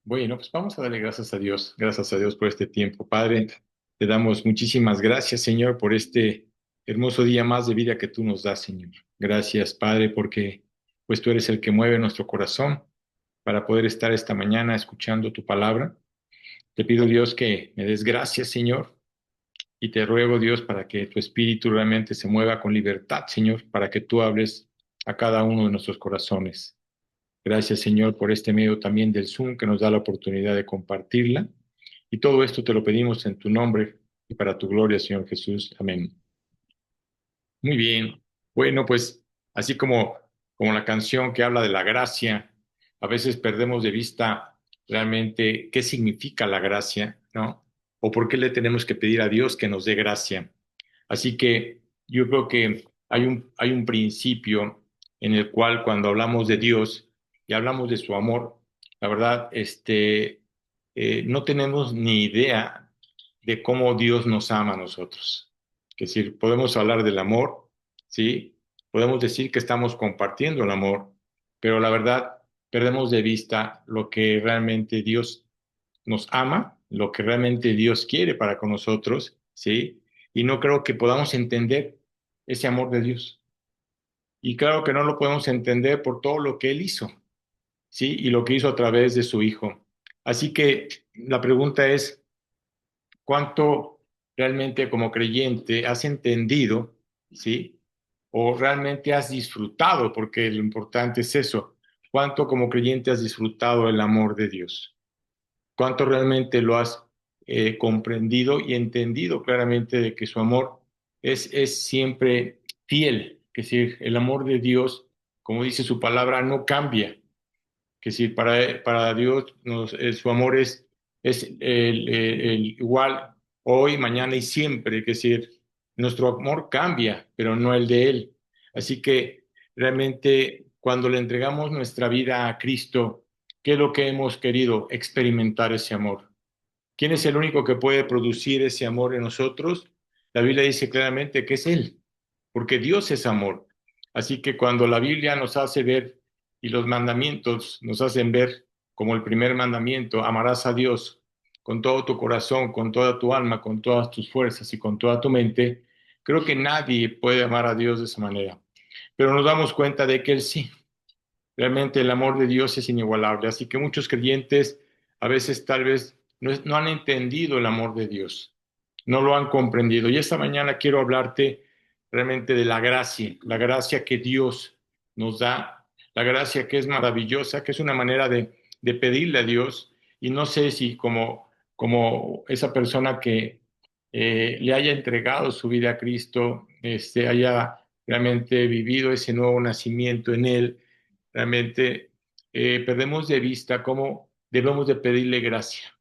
Bueno, pues vamos a darle gracias a Dios por este tiempo. Padre, te damos muchísimas gracias, Señor, por este hermoso día más de vida que tú nos das, Señor. Gracias, Padre, porque pues tú eres el que mueve nuestro corazón para poder estar esta mañana escuchando tu palabra. Te pido, Dios, que me des gracias, Señor, y te ruego, Dios, para que tu espíritu realmente se mueva con libertad, Señor, para que tú hables a cada uno de nuestros corazones. Gracias, Señor, por este medio también del Zoom que nos da la oportunidad de compartirla. Y todo esto te lo pedimos en tu nombre y para tu gloria, Señor Jesús. Amén. Muy bien. Bueno, pues así como la canción que habla de la gracia, a veces perdemos de vista realmente qué significa la gracia, ¿no? O por qué le tenemos que pedir a Dios que nos dé gracia. Así que yo creo que hay un principio en el cual cuando hablamos de Dios y hablamos de su amor, la verdad, no tenemos ni idea de cómo Dios nos ama a nosotros. Es decir, podemos hablar del amor, ¿sí? Podemos decir que estamos compartiendo el amor, pero la verdad, perdemos de vista lo que realmente Dios nos ama, lo que realmente Dios quiere para con nosotros, ¿sí? Y no creo que podamos entender ese amor de Dios. Y claro que no lo podemos entender por todo lo que Él hizo, ¿sí? Y lo que hizo a través de su Hijo. Así que la pregunta es, ¿cuánto realmente como creyente has entendido, ¿sí? O realmente has disfrutado, porque lo importante es eso, ¿cuánto como creyente has disfrutado el amor de Dios? ¿Cuánto realmente lo has comprendido y entendido claramente de que su amor es siempre fiel? Que decir, el amor de Dios, como dice su palabra, no cambia. Que decir, para Dios su amor es el igual hoy, mañana y siempre. Que decir, nuestro amor cambia, pero no el de Él. Así que realmente cuando le entregamos nuestra vida a Cristo, ¿qué es lo que hemos querido? Experimentar ese amor. ¿Quién es el único que puede producir ese amor en nosotros? La Biblia dice claramente que es Él, porque Dios es amor. Así que cuando la Biblia nos hace ver y los mandamientos nos hacen ver como el primer mandamiento, amarás a Dios con todo tu corazón, con toda tu alma, con todas tus fuerzas y con toda tu mente, creo que nadie puede amar a Dios de esa manera. Pero nos damos cuenta de que Él sí. Realmente el amor de Dios es inigualable. Así que muchos creyentes a veces tal vez no han entendido el amor de Dios, no lo han comprendido. Y esta mañana quiero hablarte realmente de la gracia que Dios nos da, la gracia que es maravillosa, que es una manera de pedirle a Dios. Y no sé si como esa persona que le haya entregado su vida a Cristo, haya realmente vivido ese nuevo nacimiento en Él. Realmente perdemos de vista cómo debemos de pedirle gracia.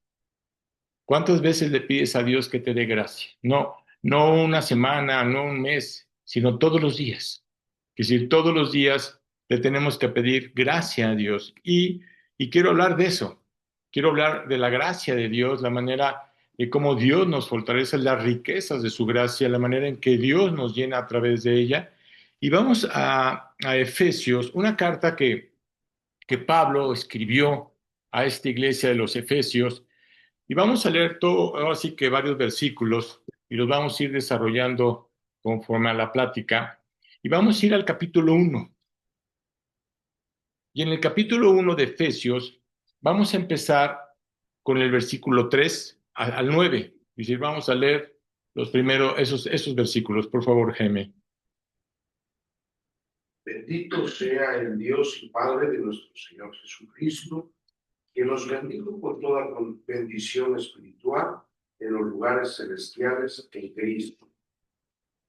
¿Cuántas veces le pides a Dios que te dé gracia? No, no una semana, no un mes, sino todos los días. Es decir, todos los días le tenemos que pedir gracia a Dios. Y quiero hablar de eso. Quiero hablar de la gracia de Dios, la manera de cómo Dios nos fortalece, las riquezas de su gracia, la manera en que Dios nos llena a través de ella. Y vamos a Efesios, una carta que Pablo escribió a esta iglesia de los Efesios. Y vamos a leer todo, así que varios versículos, y los vamos a ir desarrollando conforme a la plática. Y vamos a ir al capítulo 1. Y en el capítulo 1 de Efesios, vamos a empezar con el versículo 3 al 9. Es decir, vamos a leer los primeros, esos versículos. Por favor, Jaime. Bendito sea el Dios y Padre de nuestro Señor Jesucristo, que nos bendijo con toda bendición espiritual en los lugares celestiales en Cristo,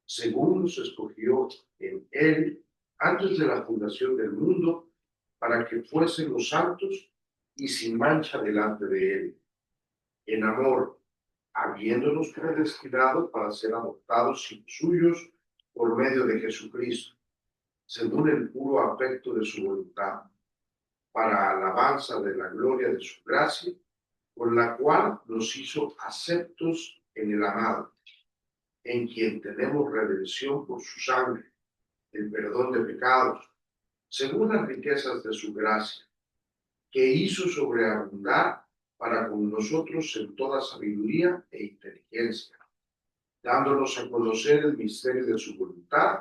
según nos escogió en Él antes de la fundación del mundo, para que fuésemos santos y sin mancha delante de Él, en amor, habiéndonos predestinado para ser adoptados hijos suyos por medio de Jesucristo, según el puro afecto de su voluntad, para alabanza de la gloria de su gracia, con la cual nos hizo aceptos en el amado, en quien tenemos redención por su sangre, el perdón de pecados, según las riquezas de su gracia, que hizo sobreabundar para con nosotros en toda sabiduría e inteligencia, dándonos a conocer el misterio de su voluntad,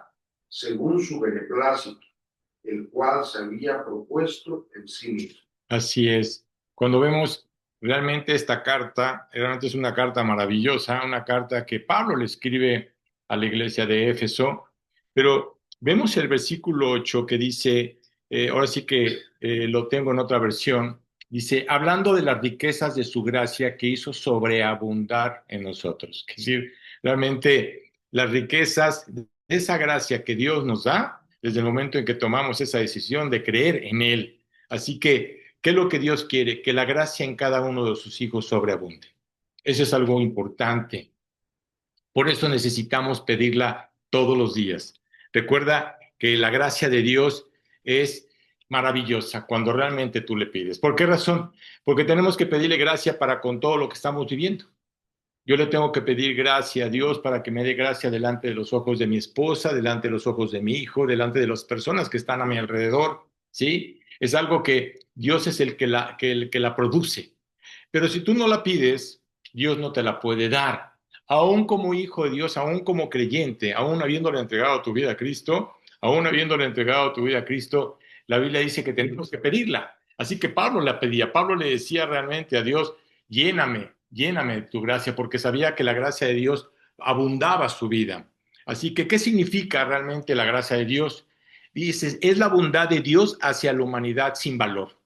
según su beneplácito, el cual se había propuesto en sí mismo. Así es. Cuando vemos realmente esta carta, realmente es una carta maravillosa, una carta que Pablo le escribe a la iglesia de Éfeso, pero vemos el versículo 8 que dice, ahora sí que lo tengo en otra versión, dice, hablando de las riquezas de su gracia que hizo sobreabundar en nosotros. Es decir, realmente las riquezas de esa gracia que Dios nos da desde el momento en que tomamos esa decisión de creer en Él. Así que ¿qué es lo que Dios quiere? Que la gracia en cada uno de sus hijos sobreabunde. Eso es algo importante. Por eso necesitamos pedirla todos los días. Recuerda que la gracia de Dios es maravillosa cuando realmente tú le pides. ¿Por qué razón? Porque tenemos que pedirle gracia para con todo lo que estamos viviendo. Yo le tengo que pedir gracia a Dios para que me dé gracia delante de los ojos de mi esposa, delante de los ojos de mi hijo, delante de las personas que están a mi alrededor, ¿sí? Es algo que Dios es el que la produce. Pero si tú no la pides, Dios no te la puede dar. Aún como hijo de Dios, aún como creyente, aún habiéndole entregado tu vida a Cristo, aún habiéndole entregado tu vida a Cristo, la Biblia dice que tenemos que pedirla. Así que Pablo la pedía. Pablo le decía realmente a Dios, lléname, lléname de tu gracia, porque sabía que la gracia de Dios abundaba su vida. Así que, ¿qué significa realmente la gracia de Dios? Dices, es la bondad de Dios hacia la humanidad sin valor.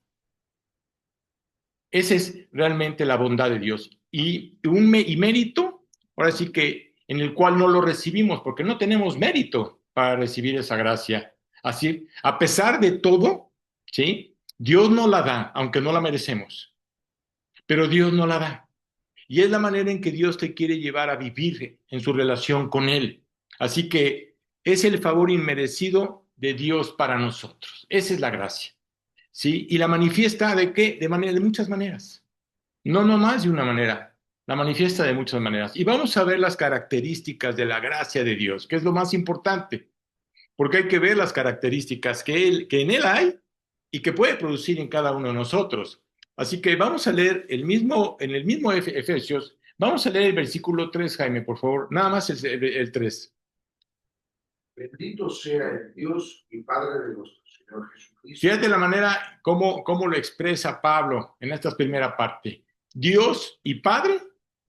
Esa es realmente la bondad de Dios. Y mérito, ahora sí que en el cual no lo recibimos, porque no tenemos mérito para recibir esa gracia. Así, a pesar de todo, ¿sí? Dios no la da, aunque no la merecemos, pero Dios no la da. Y es la manera en que Dios te quiere llevar a vivir en su relación con Él. Así que es el favor inmerecido de Dios para nosotros. Esa es la gracia. ¿Sí? Y la manifiesta de qué? De muchas maneras. No nomás de una manera, la manifiesta de muchas maneras. Y vamos a ver las características de la gracia de Dios, que es lo más importante, porque hay que ver las características que en Él hay y que puede producir en cada uno de nosotros. Así que vamos a leer en el mismo Efesios, vamos a leer el versículo 3, Jaime, por favor, nada más el 3. Bendito sea el Dios y Padre de nuestro Señor Jesucristo. Fíjate la manera cómo lo expresa Pablo en esta primera parte. Dios y Padre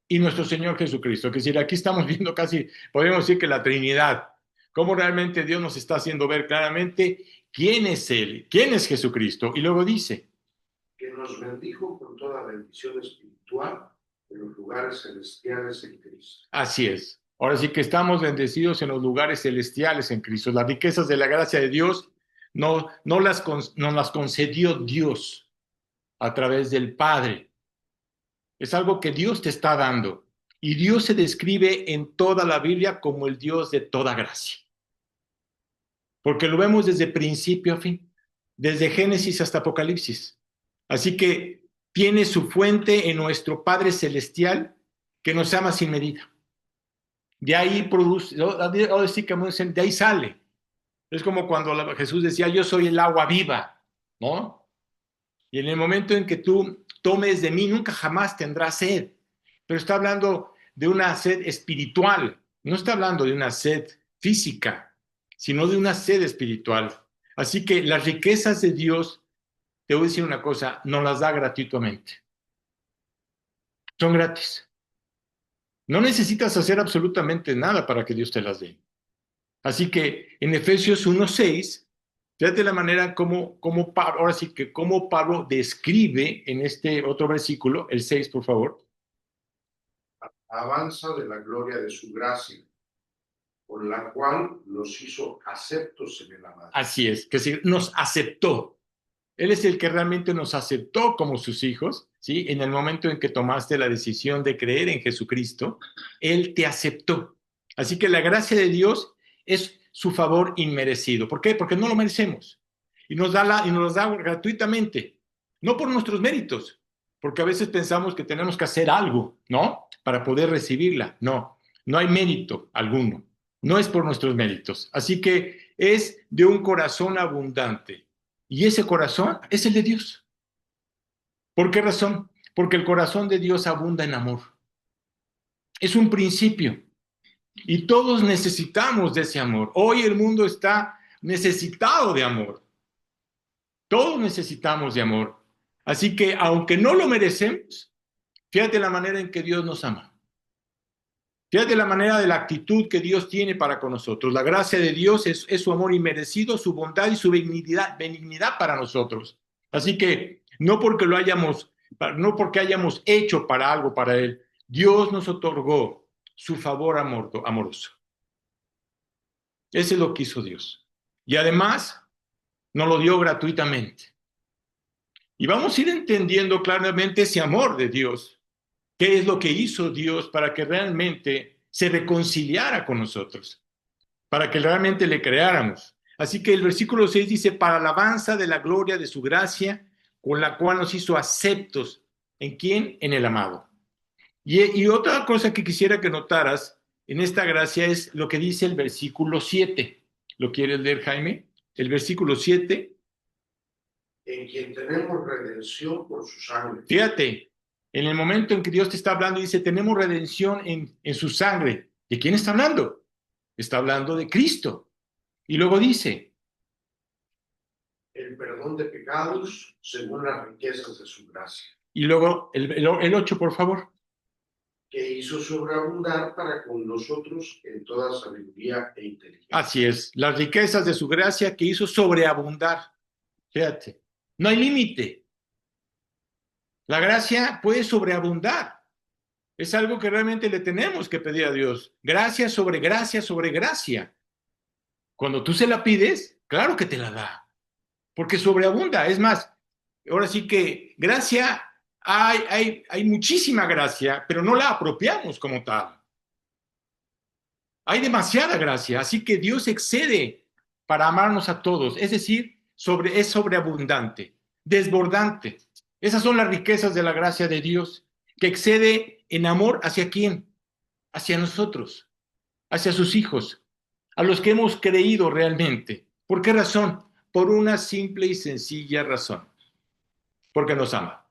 y nuestro Señor Jesucristo. Es decir, aquí estamos viendo casi, podemos decir que la Trinidad. Cómo realmente Dios nos está haciendo ver claramente quién es Él, quién es Jesucristo. Y luego dice, que nos bendijo con toda bendición espiritual en los lugares celestiales en Cristo. así es. Ahora sí que estamos bendecidos en los lugares celestiales en Cristo. Las riquezas de la gracia de Dios no las concedió Dios a través del Padre. Es algo que Dios te está dando. Y Dios se describe en toda la Biblia como el Dios de toda gracia. Porque lo vemos desde principio a fin, desde Génesis hasta Apocalipsis. Así que tiene su fuente en nuestro Padre Celestial que nos ama sin medida. De ahí produce, de ahí sale. Es como cuando Jesús decía, yo soy el agua viva, ¿no? Y en el momento en que tú tomes de mí, nunca jamás tendrás sed. Pero está hablando de una sed espiritual, no está hablando de una sed física, sino de una sed espiritual. Así que las riquezas de Dios, te voy a decir una cosa, no las da gratuitamente. Son gratis. No necesitas hacer absolutamente nada para que Dios te las dé. Así que en Efesios 1:6, fíjate la manera como Pablo, ahora sí que como Pablo describe en este otro versículo, el 6, por favor. Avanza de la gloria de su gracia, por la cual nos hizo aceptos en el amado. Así es, que sí, nos aceptó. Él es el que realmente nos aceptó como sus hijos, ¿sí? En el momento en que tomaste la decisión de creer en Jesucristo, Él te aceptó. Así que la gracia de Dios es su favor inmerecido. ¿Por qué? Porque no lo merecemos. Y y nos da gratuitamente, no por nuestros méritos, porque a veces pensamos que tenemos que hacer algo, ¿no? Para poder recibirla. No, no hay mérito alguno. No es por nuestros méritos. Así que es de un corazón abundante. Y ese corazón es el de Dios. ¿Por qué razón? porque el corazón de Dios abunda en amor. Es un principio y todos necesitamos de ese amor. Hoy el mundo está necesitado de amor. Todos necesitamos de amor. Así que aunque no lo merecemos, fíjate la manera en que Dios nos ama. Fíjate la manera de la actitud que Dios tiene para con nosotros. La gracia de Dios es su amor inmerecido, su bondad y su benignidad para nosotros. Así que no no porque hayamos hecho para algo para Él, Dios nos otorgó su favor amoroso. Ese es lo que hizo Dios. Y además nos lo dio gratuitamente. Y vamos a ir entendiendo claramente ese amor de Dios. ¿Qué es lo que hizo Dios para que realmente se reconciliara con nosotros? Para que realmente le creáramos. Así que el versículo 6 dice, para alabanza de la gloria de su gracia, con la cual nos hizo aceptos. ¿En quién? En el amado. Y otra cosa que quisiera que notaras en esta gracia es lo que dice el versículo 7. ¿Lo quieres leer, Jaime? El versículo 7. En quien tenemos redención por su sangre. Fíjate, en el momento en que Dios te está hablando, dice, tenemos redención en su sangre. ¿De quién está hablando? Está hablando de Cristo. Y luego dice, el perdón de pecados según las riquezas de su gracia. Y luego el 8, por favor. Que hizo sobreabundar para con nosotros en toda sabiduría e inteligencia. Así es, las riquezas de su gracia que hizo sobreabundar. Fíjate, no hay límite. La gracia puede sobreabundar. Es algo que realmente le tenemos que pedir a Dios. Gracia sobre gracia sobre gracia. Cuando tú se la pides, claro que te la da. Porque sobreabunda. Es más, ahora sí que gracia, hay muchísima gracia, pero no la apropiamos como tal. Hay demasiada gracia, así que Dios excede para amarnos a todos, es decir, es sobreabundante, desbordante. Esas son las riquezas de la gracia de Dios, que excede en amor hacia quién, hacia nosotros, hacia sus hijos, a los que hemos creído realmente. ¿Por qué razón? Por una simple y sencilla razón, porque nos ama.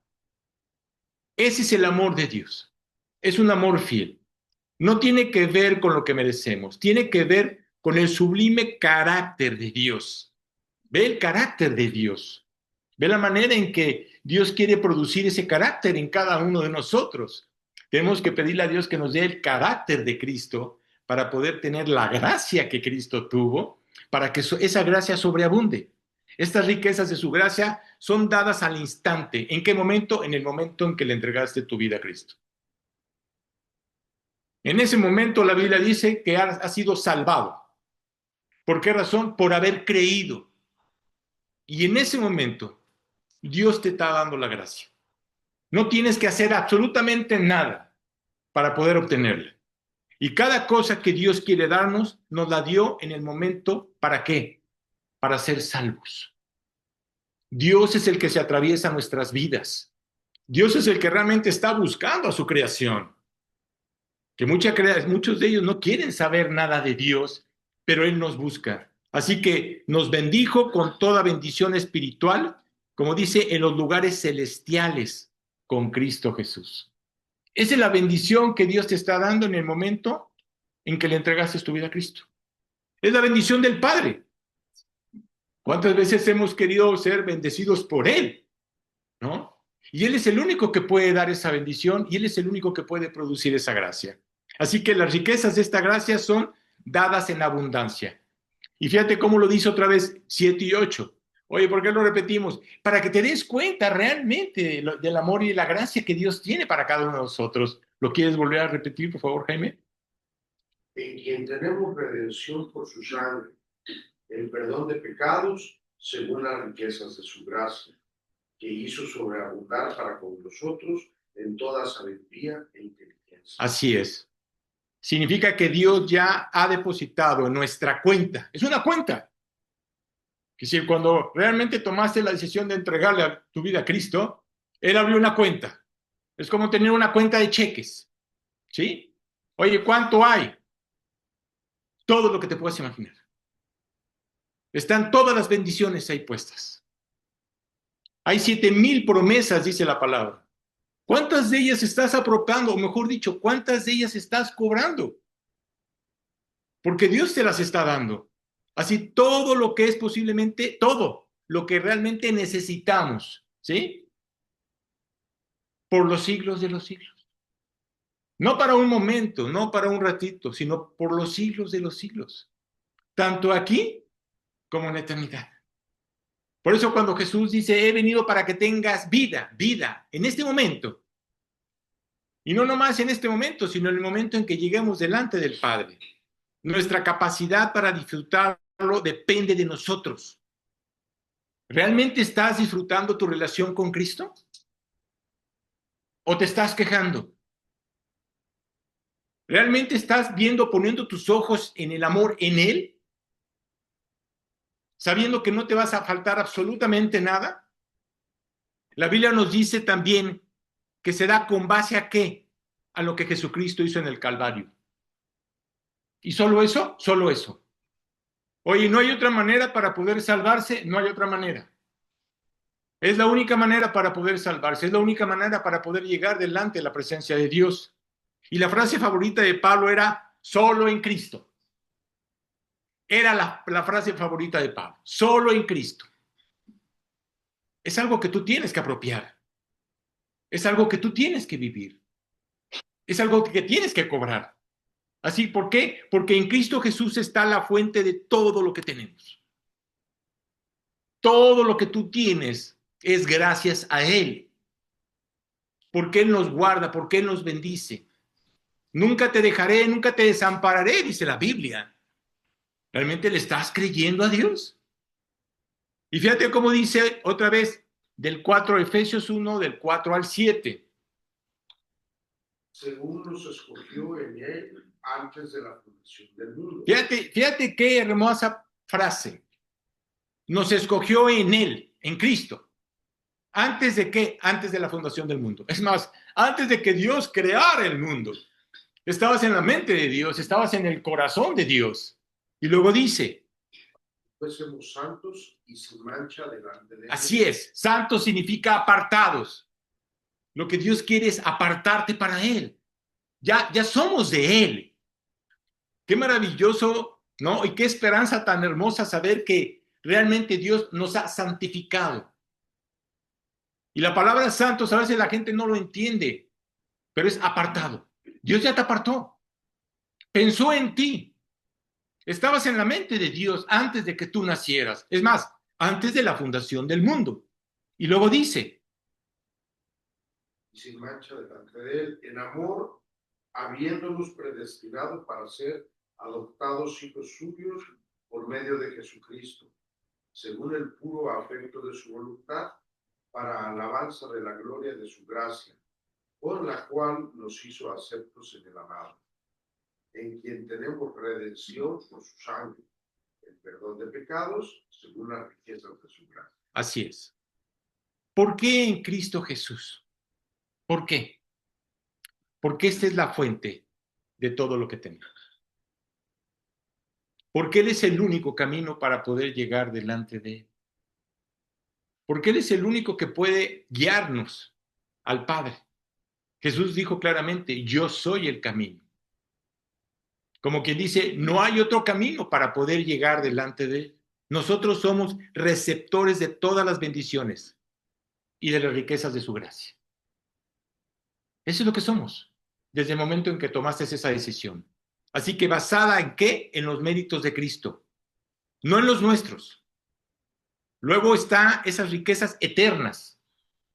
Ese es el amor de Dios, es un amor fiel. No tiene que ver con lo que merecemos, tiene que ver con el sublime carácter de Dios. Ve el carácter de Dios. Ve la manera en que Dios quiere producir ese carácter en cada uno de nosotros. Tenemos que pedirle a Dios que nos dé el carácter de Cristo para poder tener la gracia que Cristo tuvo, para que esa gracia sobreabunde. Estas riquezas de su gracia son dadas al instante. ¿En qué momento? En el momento en que le entregaste tu vida a Cristo. En ese momento la Biblia dice que ha sido salvado. ¿Por qué razón? Por haber creído. Y en ese momento Dios te está dando la gracia. No tienes que hacer absolutamente nada para poder obtenerla. Y cada cosa que Dios quiere darnos, nos la dio en el momento, ¿para qué? Para ser salvos. Dios es el que se atraviesa nuestras vidas. Dios es el que realmente está buscando a su creación. Que muchos de ellos no quieren saber nada de Dios, pero Él nos busca. Así que nos bendijo con toda bendición espiritual, como dice, en los lugares celestiales con Cristo Jesús. Esa es la bendición que Dios te está dando en el momento en que le entregaste tu vida a Cristo. Es la bendición del Padre. ¿Cuántas veces hemos querido ser bendecidos por Él? ¿No? Y Él es el único que puede dar esa bendición y Él es el único que puede producir esa gracia. Así que las riquezas de esta gracia son dadas en abundancia. Y fíjate cómo lo dice otra vez 7 y 8. Oye, ¿por qué lo repetimos? Para que te des cuenta realmente del amor y de la gracia que Dios tiene para cada uno de nosotros. ¿Lo quieres volver a repetir, por favor, Jaime? En quien tenemos redención por su sangre, el perdón de pecados según las riquezas de su gracia, que hizo sobreabundar para con nosotros en toda sabiduría e inteligencia. Así es. Significa que Dios ya ha depositado en nuestra cuenta. Es una cuenta. Es decir, cuando realmente tomaste la decisión de entregarle tu vida a Cristo, Él abrió una cuenta. Es como tener una cuenta de cheques. ¿Sí? Oye, ¿cuánto hay? Todo lo que te puedas imaginar. Están todas las bendiciones ahí puestas. Hay 7,000 promesas, dice la palabra. ¿Cuántas de ellas estás apropiando? O mejor dicho, ¿cuántas de ellas estás cobrando? Porque Dios te las está dando. Así todo lo que es posiblemente, todo lo que realmente necesitamos, ¿sí? Por los siglos de los siglos. No para un momento, no para un ratito, sino por los siglos de los siglos. Tanto aquí como en la eternidad. Por eso cuando Jesús dice, he venido para que tengas vida, vida, en este momento. Y no nomás en este momento, sino en el momento en que lleguemos delante del Padre. Nuestra capacidad para disfrutarlo depende de nosotros. ¿Realmente estás disfrutando tu relación con Cristo? ¿O te estás quejando? ¿Realmente estás viendo, poniendo tus ojos en el amor en Él? Sabiendo que no te vas a faltar absolutamente nada. La Biblia nos dice también que se da con base a qué? A lo que Jesucristo hizo en el Calvario. ¿Y solo eso? Solo eso. Oye, ¿no hay otra manera para poder salvarse? No hay otra manera. Es la única manera para poder salvarse, es la única manera para poder llegar delante de la presencia de Dios. Y la frase favorita de Pablo era, solo en Cristo. Era la frase favorita de Pablo, solo en Cristo. Es algo que tú tienes que apropiar. Es algo que tú tienes que vivir. Es algo que tienes que cobrar. Así, ¿por qué? Porque en Cristo Jesús está la fuente de todo lo que tenemos. Todo lo que tú tienes es gracias a Él. Porque Él nos guarda, porque Él nos bendice. Nunca te dejaré, nunca te desampararé, dice la Biblia. ¿Realmente le estás creyendo a Dios? Y fíjate cómo dice otra vez del 4, Efesios 1, del 4 al 7. Según nos escogió en Él antes de la fundación del mundo. Fíjate qué hermosa frase. Nos escogió en Él, en Cristo. ¿Antes de qué? Antes de la fundación del mundo. Es más, antes de que Dios creara el mundo. Estabas en la mente de Dios, estabas en el corazón de Dios. Y luego dice, fuésemos santos y sin mancha delante de Él. Así es, santos significa apartados. Lo que Dios quiere es apartarte para Él. Ya somos de Él. Qué maravilloso, ¿no? Y qué esperanza tan hermosa saber que realmente Dios nos ha santificado. Y la palabra santos a veces la gente no lo entiende, pero es apartado. Dios ya te apartó. Pensó en ti. Estabas en la mente de Dios antes de que tú nacieras. Es más, antes de la fundación del mundo. Y luego dice, y sin mancha delante de Él, en amor, habiéndonos predestinado para ser adoptados hijos suyos por medio de Jesucristo, según el puro afecto de su voluntad, para alabanza de la gloria de su gracia, por la cual nos hizo aceptos en el amado, en quien tenemos redención por su sangre, el perdón de pecados, según las riquezas de su gracia. Así es. ¿Por qué en Cristo Jesús? ¿Por qué? Porque esta es la fuente de todo lo que tenemos. Porque Él es el único camino para poder llegar delante de Él. Porque Él es el único que puede guiarnos al Padre. Jesús dijo claramente, yo soy el camino. Como quien dice, no hay otro camino para poder llegar delante de Él. Nosotros somos receptores de todas las bendiciones y de las riquezas de su gracia. Eso es lo que somos, desde el momento en que tomaste esa decisión. Así que basada en qué? En los méritos de Cristo, no en los nuestros. Luego está esas riquezas eternas,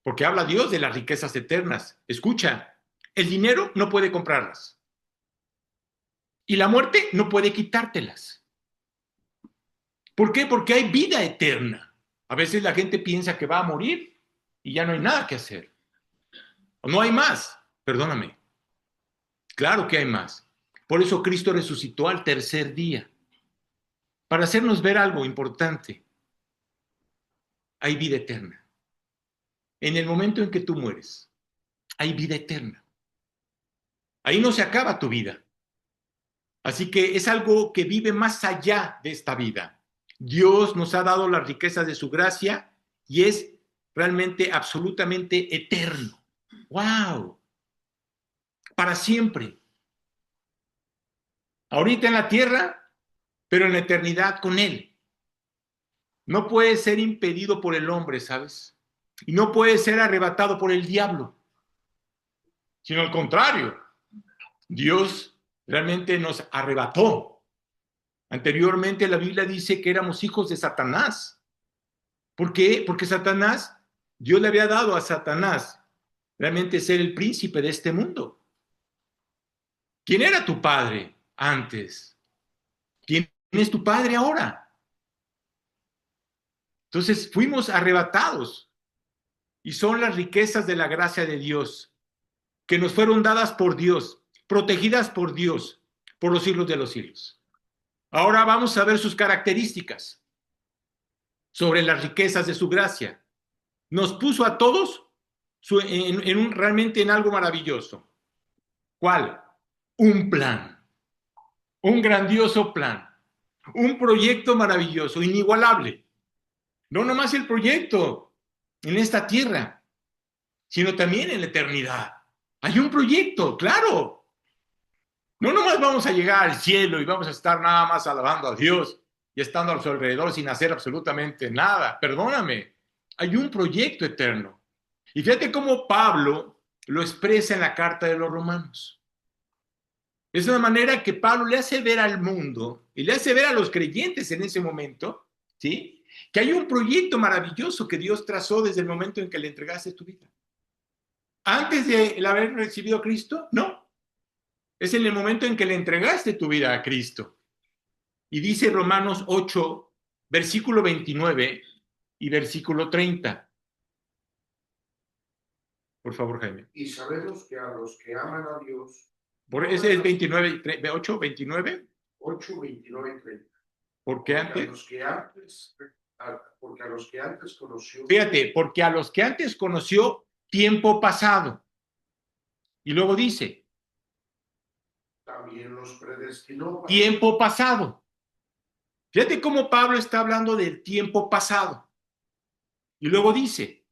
porque habla Dios de las riquezas eternas. Escucha, el dinero no puede comprarlas. Y la muerte no puede quitártelas. ¿Por qué? Porque hay vida eterna. A veces la gente piensa que va a morir y ya no hay nada que hacer. O no hay más, perdóname. Claro que hay más. Por eso Cristo resucitó al tercer día, para hacernos ver algo importante. Hay vida eterna. En el momento en que tú mueres, hay vida eterna. Ahí no se acaba tu vida. Así que es algo que vive más allá de esta vida. Dios nos ha dado las riquezas de su gracia y es realmente absolutamente eterno. ¡Wow! Para siempre. Ahorita en la tierra, pero en la eternidad con Él. No puede ser impedido por el hombre, ¿sabes? Y no puede ser arrebatado por el diablo, sino al contrario. Dios realmente nos arrebató. Anteriormente la Biblia dice que éramos hijos de Satanás. ¿Por qué? Porque Satanás, Dios le había dado a Satanás realmente ser el príncipe de este mundo. ¿Quién era tu padre antes? ¿Quién es tu padre ahora? Entonces fuimos arrebatados y son las riquezas de la gracia de Dios que nos fueron dadas por Dios, protegidas por Dios por los siglos de los siglos. Ahora vamos a ver sus características sobre las riquezas de su gracia. Nos puso a todos realmente en algo maravilloso. ¿Cuál? Un plan, un grandioso plan, un proyecto maravilloso, inigualable. No nomás el proyecto en esta tierra, sino también en la eternidad. Hay un proyecto, claro. No nomás vamos a llegar al cielo y vamos a estar nada más alabando a Dios y estando a su alrededor sin hacer absolutamente nada. Perdóname, hay un proyecto eterno. Y fíjate cómo Pablo lo expresa en la carta de los Romanos. Es una manera que Pablo le hace ver al mundo y le hace ver a los creyentes en ese momento, ¿sí? Que hay un proyecto maravilloso que Dios trazó desde el momento en que le entregaste tu vida. Antes de haber recibido a Cristo, no. Es en el momento en que le entregaste tu vida a Cristo. Y dice Romanos 8, versículo 29 y versículo 30. Por favor, Jaime. Y sabemos que a los que aman a Dios. Ese es 29, 8, 29. 8, 29 y 30. Porque antes. Porque a los que antes conoció. Fíjate, porque a los que antes conoció, tiempo pasado. Y luego dice. También los predestinó. Tiempo pasado. Fíjate cómo Pablo está hablando del tiempo pasado. Y luego dice.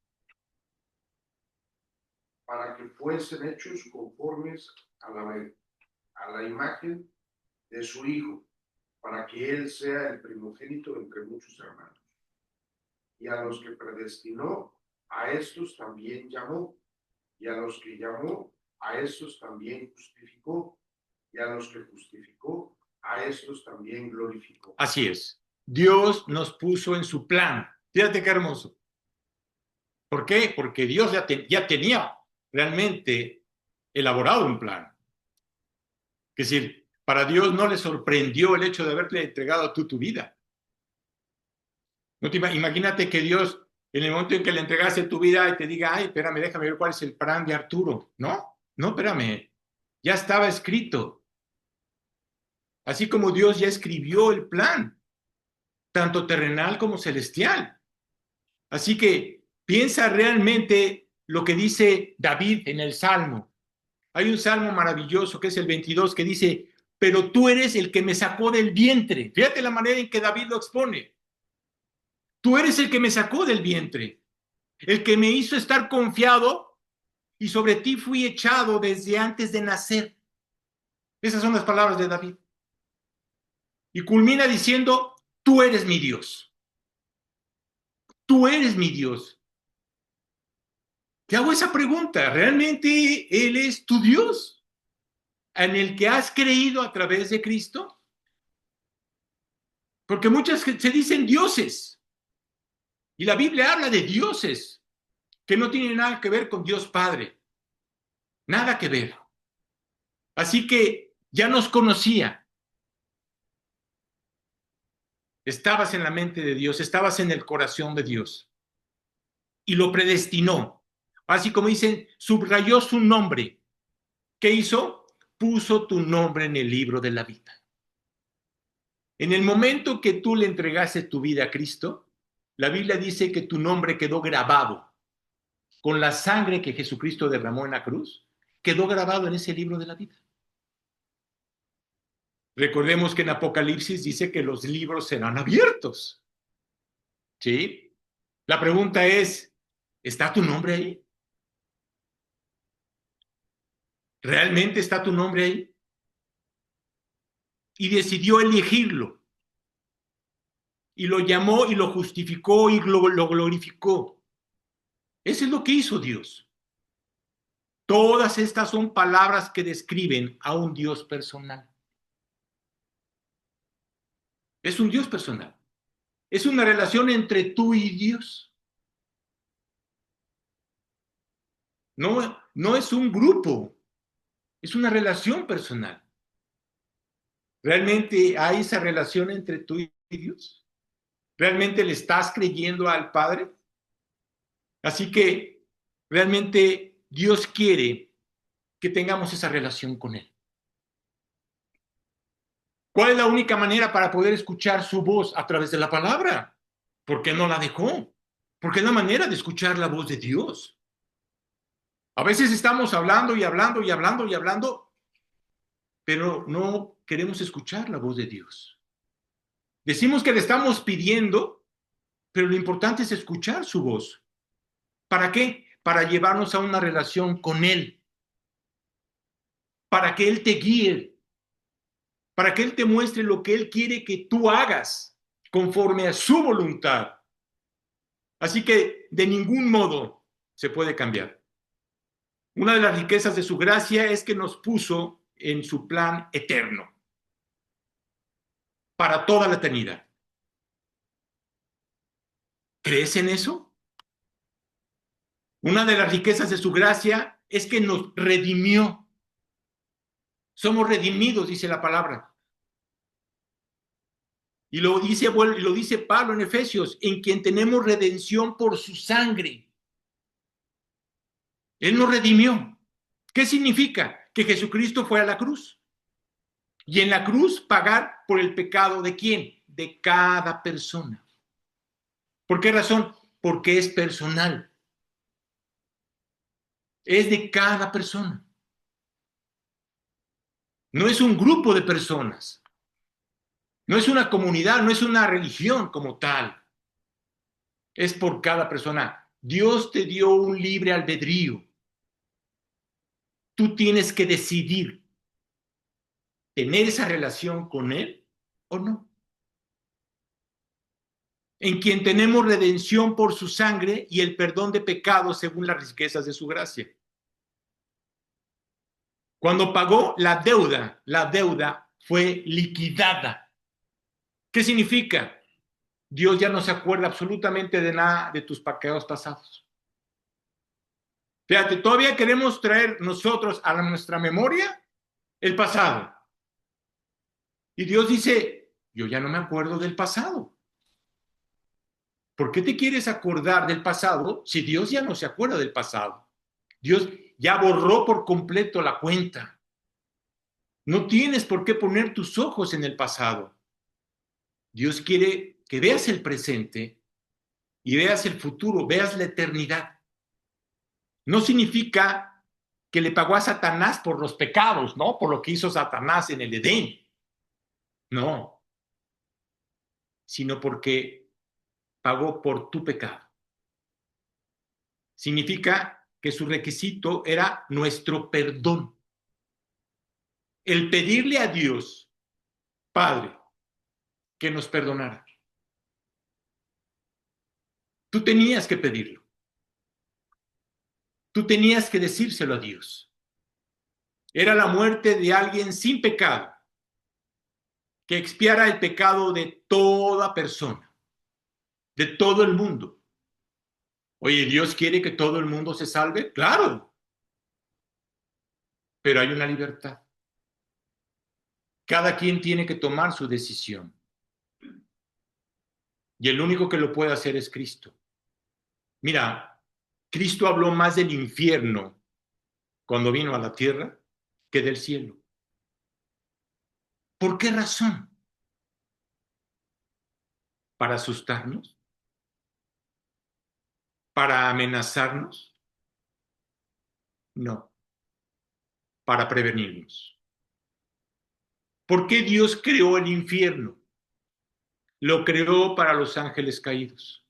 Para que fuesen hechos conformes a la imagen de su Hijo, para que Él sea el primogénito entre muchos hermanos. Y a los que predestinó, a estos también llamó. Y a los que llamó, a estos también justificó. Y a los que justificó, a estos también glorificó. Así es. Dios nos puso en su plan. Fíjate qué hermoso. ¿Por qué? Porque Dios ya tenía realmente elaborado un plan. Es decir, para Dios no le sorprendió el hecho de haberte entregado tú tu vida. No te imagínate que Dios, en el momento en que le entregaste tu vida y te diga, ay, espérame, déjame ver cuál es el plan de Arturo. No, espérame. Ya estaba escrito. Así como Dios ya escribió el plan, tanto terrenal como celestial. Así que piensa realmente lo que dice David en el Salmo. Hay un salmo maravilloso que es el 22 que dice, pero tú eres el que me sacó del vientre. Fíjate la manera en que David lo expone. Tú eres el que me sacó del vientre, el que me hizo estar confiado y sobre ti fui echado desde antes de nacer. Esas son las palabras de David. Y culmina diciendo, tú eres mi Dios. Tú eres mi Dios. Te hago esa pregunta, ¿realmente Él es tu Dios en el que has creído a través de Cristo? Porque muchas se dicen dioses y la Biblia habla de dioses que no tienen nada que ver con Dios Padre, nada que ver. Así que ya nos conocía, estabas en la mente de Dios, estabas en el corazón de Dios y lo predestinó. Así como dicen, subrayó su nombre. ¿Qué hizo? Puso tu nombre en el libro de la vida. En el momento que tú le entregaste tu vida a Cristo, la Biblia dice que tu nombre quedó grabado con la sangre que Jesucristo derramó en la cruz, quedó grabado en ese libro de la vida. Recordemos que en Apocalipsis dice que los libros serán abiertos. ¿Sí? La pregunta es, ¿está tu nombre ahí? ¿Realmente está tu nombre ahí? Y decidió elegirlo. Y lo llamó y lo justificó y lo glorificó. Eso es lo que hizo Dios. Todas estas son palabras que describen a un Dios personal. Es un Dios personal. Es una relación entre tú y Dios. No, no es un grupo, es una relación personal. ¿Realmente hay esa relación entre tú y Dios? ¿Realmente le estás creyendo al Padre? Así que realmente Dios quiere que tengamos esa relación con Él. ¿Cuál es la única manera para poder escuchar su voz? A través de la palabra. ¿Por qué no la dejó? Porque es la manera de escuchar la voz de Dios. A veces estamos hablando y hablando y hablando y hablando, pero no queremos escuchar la voz de Dios. Decimos que le estamos pidiendo, pero lo importante es escuchar su voz. ¿Para qué? Para llevarnos a una relación con Él, para que Él te guíe, para que Él te muestre lo que Él quiere que tú hagas conforme a su voluntad. Así que de ningún modo se puede cambiar. Una de las riquezas de su gracia es que nos puso en su plan eterno, para toda la eternidad. ¿Crees en eso? Una de las riquezas de su gracia es que nos redimió. Somos redimidos, dice la palabra. Y lo dice Pablo en Efesios, en quien tenemos redención por su sangre. Él nos redimió. ¿Qué significa? Que Jesucristo fue a la cruz. Y en la cruz pagar por el pecado de quién? De cada persona. ¿Por qué razón? Porque es personal. Es de cada persona. No es un grupo de personas. No es una comunidad, no es una religión como tal. Es por cada persona. Dios te dio un libre albedrío. Tú tienes que decidir tener esa relación con Él o no. En quien tenemos redención por su sangre y el perdón de pecados según las riquezas de su gracia. Cuando pagó la deuda fue liquidada. ¿Qué significa? Dios ya no se acuerda absolutamente de nada de tus pecados pasados. Fíjate, todavía queremos traer nosotros a nuestra memoria el pasado. Y Dios dice, yo ya no me acuerdo del pasado. ¿Por qué te quieres acordar del pasado si Dios ya no se acuerda del pasado? Dios ya borró por completo la cuenta. No tienes por qué poner tus ojos en el pasado. Dios quiere que veas el presente y veas el futuro, veas la eternidad. No significa que le pagó a Satanás por los pecados, ¿no? Por lo que hizo Satanás en el Edén. No, sino porque pagó por tu pecado. Significa que su requisito era nuestro perdón. El pedirle a Dios, Padre, que nos perdonara. Tú tenías que pedirlo. Tú tenías que decírselo a Dios. Era la muerte de alguien sin pecado, que expiara el pecado de toda persona, de todo el mundo. Oye, ¿Dios quiere que todo el mundo se salve? Claro, pero hay una libertad. Cada quien tiene que tomar su decisión. Y el único que lo puede hacer es Cristo. Mira, Cristo habló más del infierno cuando vino a la tierra que del cielo. ¿Por qué razón? ¿Para asustarnos? ¿Para amenazarnos? No, para prevenirnos. ¿Por qué Dios creó el infierno? Lo creó para los ángeles caídos,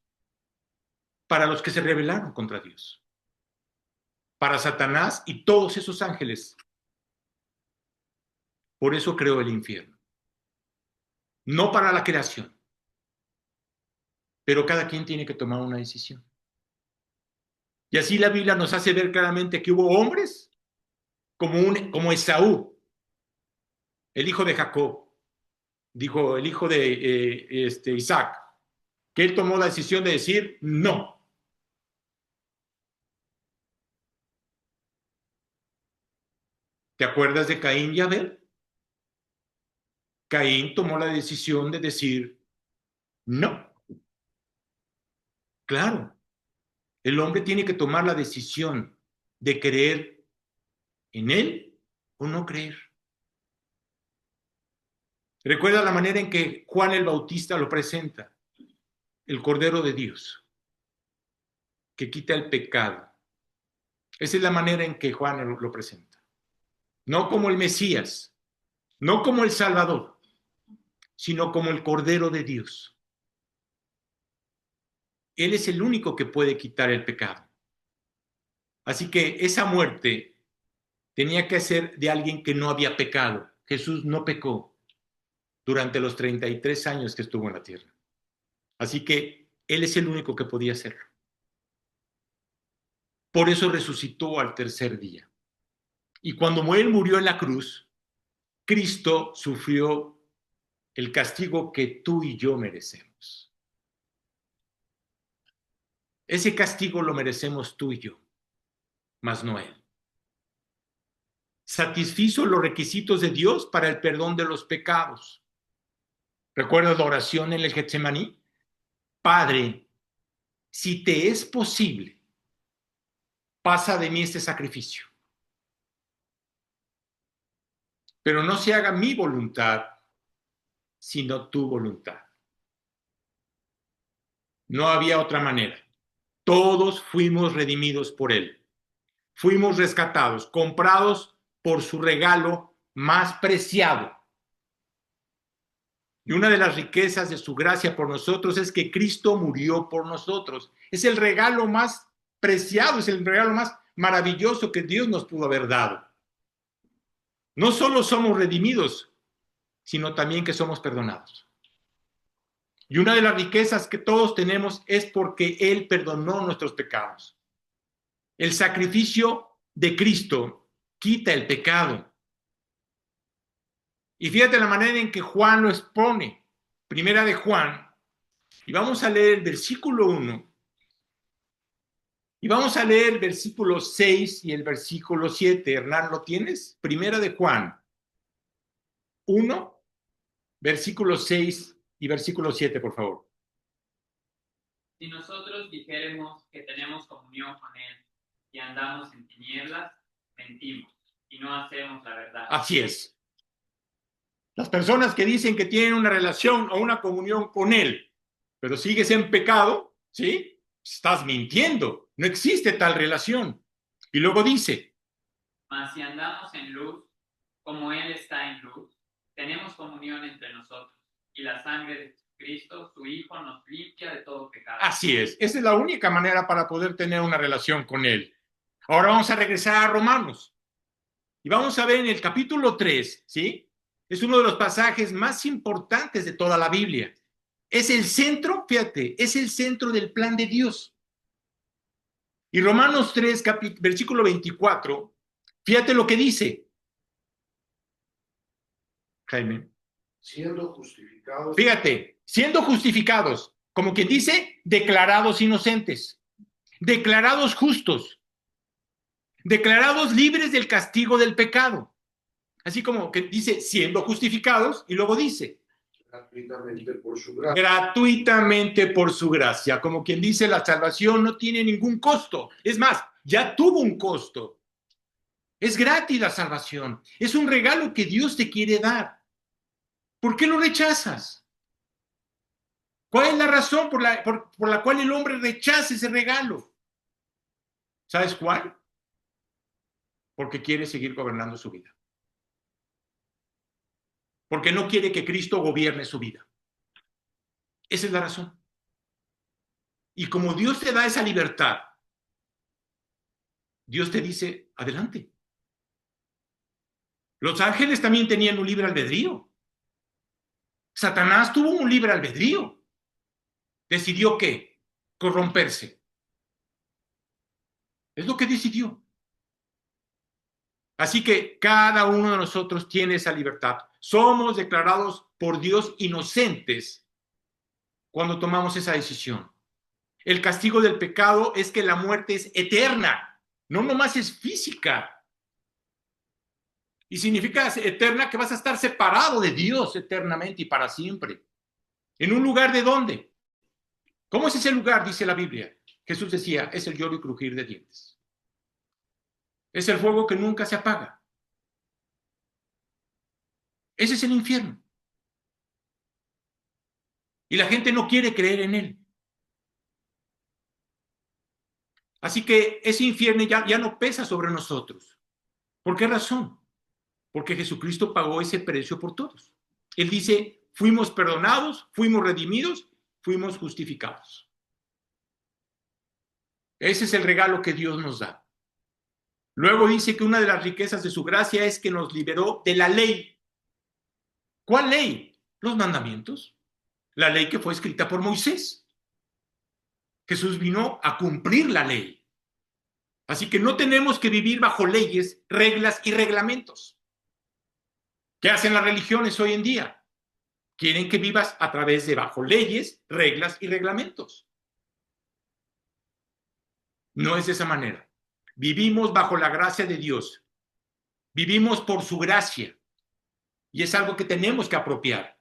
para los que se rebelaron contra Dios, para Satanás y todos esos ángeles Por eso creó el infierno. No para la creación. Pero cada quien tiene que tomar una decisión. Y así la Biblia nos hace ver claramente que hubo hombres como Esaú, el hijo de Jacob, dijo el hijo de Isaac, que él tomó la decisión de decir no. ¿Te acuerdas de Caín y Abel? Caín tomó la decisión de decir no. Claro, el hombre tiene que tomar la decisión de creer en él o no creer. Recuerda la manera en que Juan el Bautista lo presenta, el Cordero de Dios, que quita el pecado. Esa es la manera en que Juan lo presenta. No como el Mesías, no como el Salvador, sino como el Cordero de Dios. Él es el único que puede quitar el pecado. Así que esa muerte tenía que ser de alguien que no había pecado. Jesús no pecó durante los 33 años que estuvo en la tierra. Así que Él es el único que podía hacerlo. Por eso resucitó al tercer día. Y cuando Él murió en la cruz, Cristo sufrió el castigo que tú y yo merecemos. Ese castigo lo merecemos tú y yo, mas no Él. Satisfizo los requisitos de Dios para el perdón de los pecados. ¿Recuerdas la oración en el Getsemaní? Padre, si te es posible, pasa de mí este sacrificio. Pero no se haga mi voluntad, sino tu voluntad. No había otra manera. Todos fuimos redimidos por Él. Fuimos rescatados, comprados por su regalo más preciado. Y una de las riquezas de su gracia por nosotros es que Cristo murió por nosotros. Es el regalo más preciado, es el regalo más maravilloso que Dios nos pudo haber dado. No solo somos redimidos, sino también que somos perdonados. Y una de las riquezas que todos tenemos es porque Él perdonó nuestros pecados. El sacrificio de Cristo quita el pecado. Y fíjate la manera en que Juan lo expone. Primera de Juan. Y vamos a leer el versículo 1. Y vamos a leer el versículo 6 y el versículo 7. Hernán, ¿lo tienes? Primera de Juan 1, versículo 6 y versículo 7, por favor. Si nosotros dijéremos que tenemos comunión con Él y andamos en tinieblas, mentimos y no hacemos la verdad. Así es. Las personas que dicen que tienen una relación o una comunión con Él, pero sigues en pecado, ¿sí? Estás mintiendo. No existe tal relación. Y luego dice, mas si andamos en luz, como Él está en luz, tenemos comunión entre nosotros, y la sangre de Cristo, su Hijo, nos limpia de todo pecado. Así es. Esa es la única manera para poder tener una relación con Él. Ahora vamos a regresar a Romanos. Y vamos a ver en el capítulo 3, ¿sí? Es uno de los pasajes más importantes de toda la Biblia. Es el centro, fíjate, es el centro del plan de Dios. Y Romanos 3, versículo 24, fíjate lo que dice. Jaime. Siendo justificados. Fíjate, siendo justificados, como quien dice, declarados inocentes, declarados justos, declarados libres del castigo del pecado. Así como que dice, siendo justificados, y luego dice, gratuitamente por su gracia. Gratuitamente por su gracia. Como quien dice, la salvación no tiene ningún costo. Es más, ya tuvo un costo. Es gratis la salvación. Es un regalo que Dios te quiere dar. ¿Por qué lo rechazas? ¿Cuál es la razón por la cual el hombre rechaza ese regalo? ¿Sabes cuál? Porque quiere seguir gobernando su vida. Porque no quiere que Cristo gobierne su vida. Esa es la razón. Y como Dios te da esa libertad, Dios te dice, adelante. Los ángeles también tenían un libre albedrío. Satanás tuvo un libre albedrío. Decidió ¿qué? Corromperse. Es lo que decidió. Así que cada uno de nosotros tiene esa libertad. Somos declarados por Dios inocentes cuando tomamos esa decisión. El castigo del pecado es que la muerte es eterna, no nomás es física. Y significa eterna que vas a estar separado de Dios eternamente y para siempre. ¿En un lugar de dónde? ¿Cómo es ese lugar? Dice la Biblia. Jesús decía, es el lloro y crujir de dientes. Es el fuego que nunca se apaga. Ese es el infierno. Y la gente no quiere creer en él. Así que ese infierno ya no pesa sobre nosotros. ¿Por qué razón? Porque Jesucristo pagó ese precio por todos. Él dice, fuimos perdonados, fuimos redimidos, fuimos justificados. Ese es el regalo que Dios nos da. Luego dice que una de las riquezas de su gracia es que nos liberó de la ley. ¿Cuál ley? Los mandamientos. La ley que fue escrita por Moisés. Jesús vino a cumplir la ley. Así que no tenemos que vivir bajo leyes, reglas y reglamentos. ¿Qué hacen las religiones hoy en día? Quieren que vivas a través de bajo leyes, reglas y reglamentos. No es de esa manera. Vivimos bajo la gracia de Dios. Vivimos por su gracia. Y es algo que tenemos que apropiar.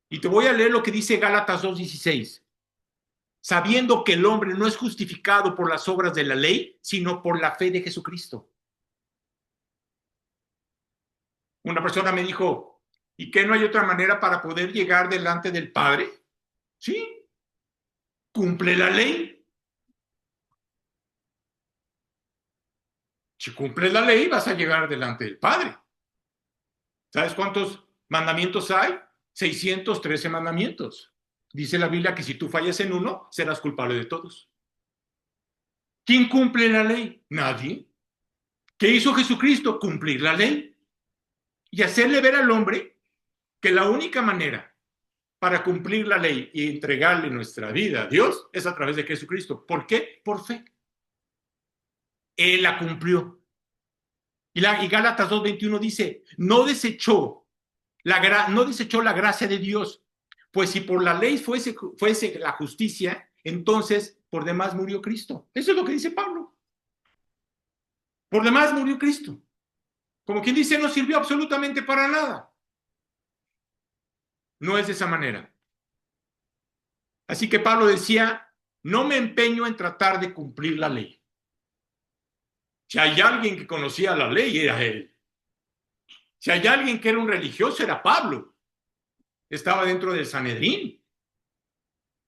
Y te voy a leer lo que dice Gálatas 2:16. Sabiendo que el hombre no es justificado por las obras de la ley, sino por la fe de Jesucristo. Una persona me dijo, ¿y qué no hay otra manera para poder llegar delante del Padre? Sí, cumple la ley. Si cumples la ley, vas a llegar delante del Padre. ¿Sabes cuántos mandamientos hay? 613 mandamientos. Dice la Biblia que si tú fallas en uno, serás culpable de todos. ¿Quién cumple la ley? Nadie. ¿Qué hizo Jesucristo? Cumplir la ley y hacerle ver al hombre que la única manera para cumplir la ley y entregarle nuestra vida a Dios es a través de Jesucristo. ¿Por qué? Por fe. Él la cumplió. Y Gálatas 2:21 dice, no desechó la gracia de Dios, pues si por la ley fuese la justicia, entonces por demás murió Cristo. Eso es lo que dice Pablo. Por demás murió Cristo. Como quien dice, no sirvió absolutamente para nada. No es de esa manera. Así que Pablo decía, no me empeño en tratar de cumplir la ley. Si hay alguien que conocía la ley, era él. Si hay alguien que era un religioso, era Pablo. Estaba dentro del Sanedrín.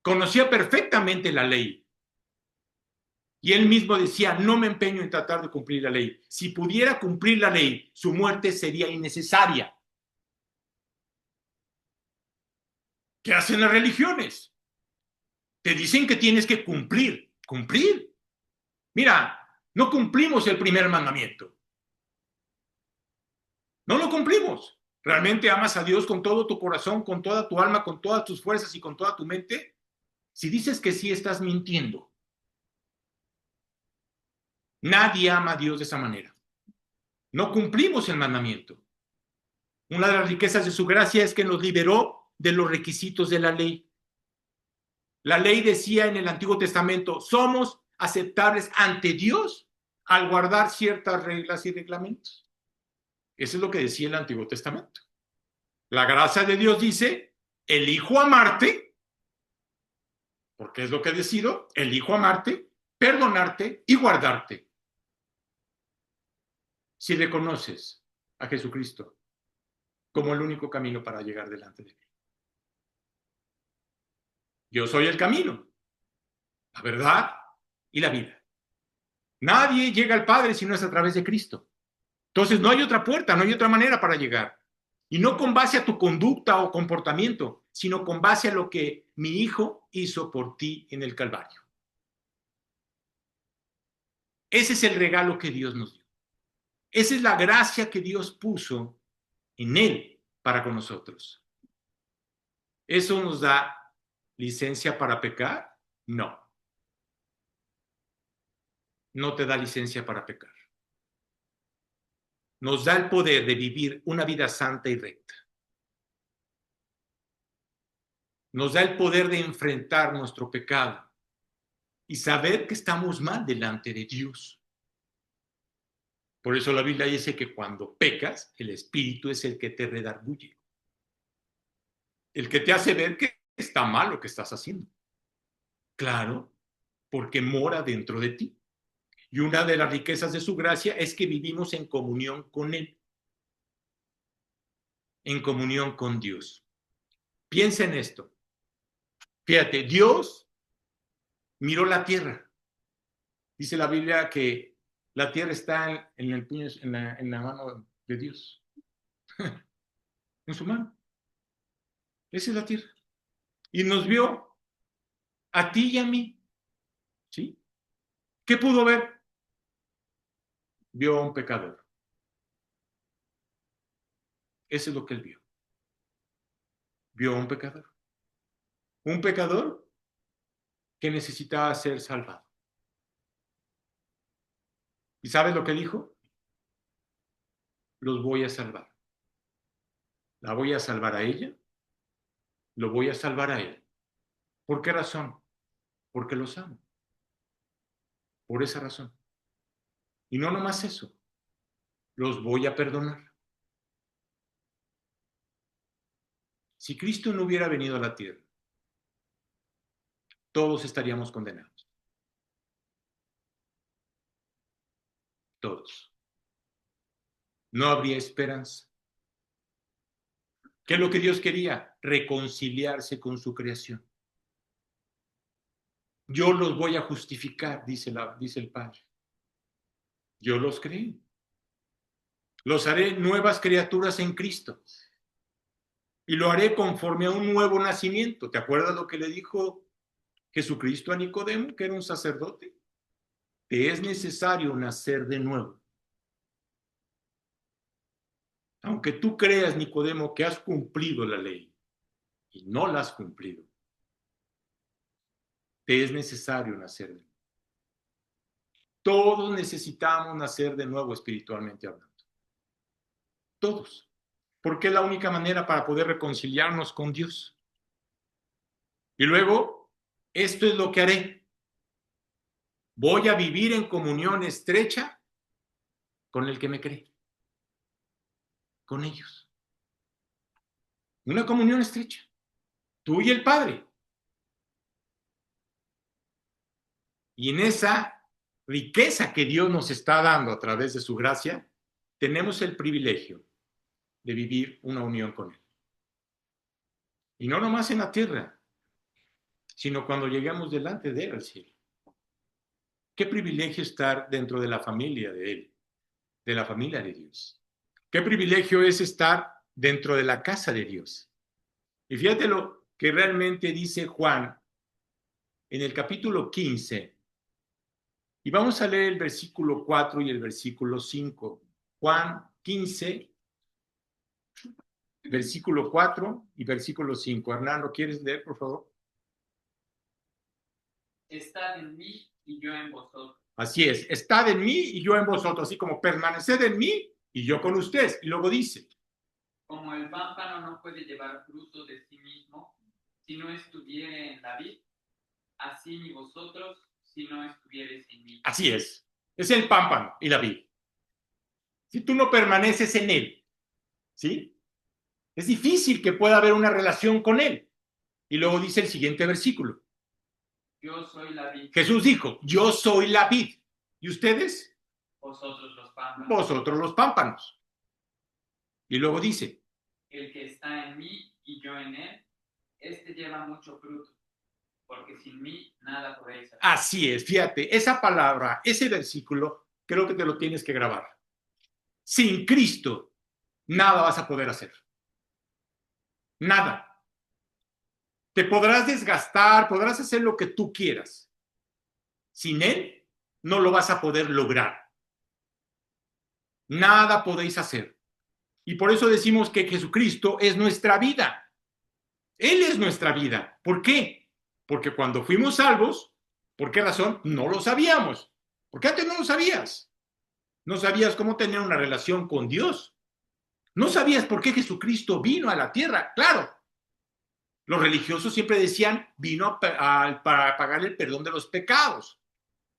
Conocía perfectamente la ley. Y él mismo decía, no me empeño en tratar de cumplir la ley. Si pudiera cumplir la ley, su muerte sería innecesaria. ¿Qué hacen las religiones? Te dicen que tienes que cumplir. ¿Cumplir? Mira, no cumplimos el primer mandamiento. No lo cumplimos. ¿Realmente amas a Dios con todo tu corazón, con toda tu alma, con todas tus fuerzas y con toda tu mente? Si dices que sí, estás mintiendo. Nadie ama a Dios de esa manera. No cumplimos el mandamiento. Una de las riquezas de su gracia es que nos liberó de los requisitos de la ley. La ley decía en el Antiguo Testamento, somos aceptables ante Dios al guardar ciertas reglas y reglamentos. Eso es lo que decía el Antiguo Testamento. La gracia de Dios dice, elijo amarte, porque es lo que decido, elijo amarte, perdonarte y guardarte. Si reconoces a Jesucristo como el único camino para llegar delante de mí. Yo soy el camino, la verdad y la vida. Nadie llega al Padre si no es a través de Cristo. Entonces no hay otra puerta, no hay otra manera para llegar. Y no con base a tu conducta o comportamiento, sino con base a lo que mi Hijo hizo por ti en el Calvario. Ese es el regalo que Dios nos dio. Esa es la gracia que Dios puso en Él para con nosotros. ¿Eso nos da licencia para pecar? No. No te da licencia para pecar. Nos da el poder de vivir una vida santa y recta. Nos da el poder de enfrentar nuestro pecado y saber que estamos mal delante de Dios. Por eso la Biblia dice que cuando pecas, el Espíritu es el que te redarguye. El que te hace ver que está mal lo que estás haciendo. Claro, porque mora dentro de ti. Y una de las riquezas de su gracia es que vivimos en comunión con Él. En comunión con Dios. Piensa en esto. Fíjate, Dios miró la tierra. Dice la Biblia que la tierra está en el puño, en la mano de Dios. En su mano. Esa es la tierra. Y nos vio a ti y a mí. ¿Sí? ¿Qué pudo ver? Vio a un pecador. Eso es lo que él vio. Vio a un pecador. Un pecador que necesitaba ser salvado. ¿Y sabes lo que dijo? Los voy a salvar. La voy a salvar a ella. Lo voy a salvar a él. ¿Por qué razón? Porque los amo. Por esa razón. Y no nomás eso. Los voy a perdonar. Si Cristo no hubiera venido a la tierra, todos estaríamos condenados. Todos. No habría esperanza. ¿Qué es lo que Dios quería? Reconciliarse con su creación. Yo los voy a justificar, dice el Padre. Yo los creé. Los haré nuevas criaturas en Cristo. Y lo haré conforme a un nuevo nacimiento. ¿Te acuerdas lo que le dijo Jesucristo a Nicodemo, que era un sacerdote? Te es necesario nacer de nuevo. Aunque tú creas, Nicodemo, que has cumplido la ley y no la has cumplido, te es necesario nacer de nuevo. Todos necesitamos nacer de nuevo espiritualmente hablando. Todos. Porque es la única manera para poder reconciliarnos con Dios. Y luego, esto es lo que haré. Voy a vivir en comunión estrecha con el que me cree. Con ellos. Una comunión estrecha. Tú y el Padre. Y en esa riqueza que Dios nos está dando a través de su gracia, tenemos el privilegio de vivir una unión con Él. Y no nomás en la tierra, sino cuando lleguemos delante de Él al cielo. Qué privilegio estar dentro de la familia de Él, de la familia de Dios. Qué privilegio es estar dentro de la casa de Dios. Y fíjate lo que realmente dice Juan en el capítulo 15. Y vamos a leer el versículo 4 y el versículo 5. Juan 15, versículo 4 y versículo 5. Hernando, ¿quieres leer, por favor? Estad en mí y yo en vosotros. Así es, estad en mí y yo en vosotros, así como permaneced en mí y yo con ustedes. Y luego dice, Como el pámpano no puede llevar fruto de sí mismo si no estuviere en la vid, así ni vosotros si no estuviereis en mí. así es el pámpano y la vid. Si tú no permaneces en él, ¿sí? Es difícil que pueda haber una relación con él. Y luego dice el siguiente versículo. Yo soy la vid. Jesús dijo, yo soy la vid. ¿Y ustedes? Vosotros los pámpanos. Vosotros los pámpanos. Y luego dice, el que está en mí y yo en él, este lleva mucho fruto, porque sin mí nada podéis hacer. Así es, fíjate, esa palabra, ese versículo, creo que te lo tienes que grabar. Sin Cristo, nada vas a poder hacer. Nada. Te podrás desgastar, podrás hacer lo que tú quieras. Sin Él, no lo vas a poder lograr. Nada podéis hacer. Y por eso decimos que Jesucristo es nuestra vida. Él es nuestra vida. ¿Por qué? Porque cuando fuimos salvos, ¿por qué razón? No lo sabíamos. Porque antes no lo sabías. No sabías cómo tener una relación con Dios. No sabías por qué Jesucristo vino a la tierra. Claro, los religiosos siempre decían, vino para pagar el perdón de los pecados.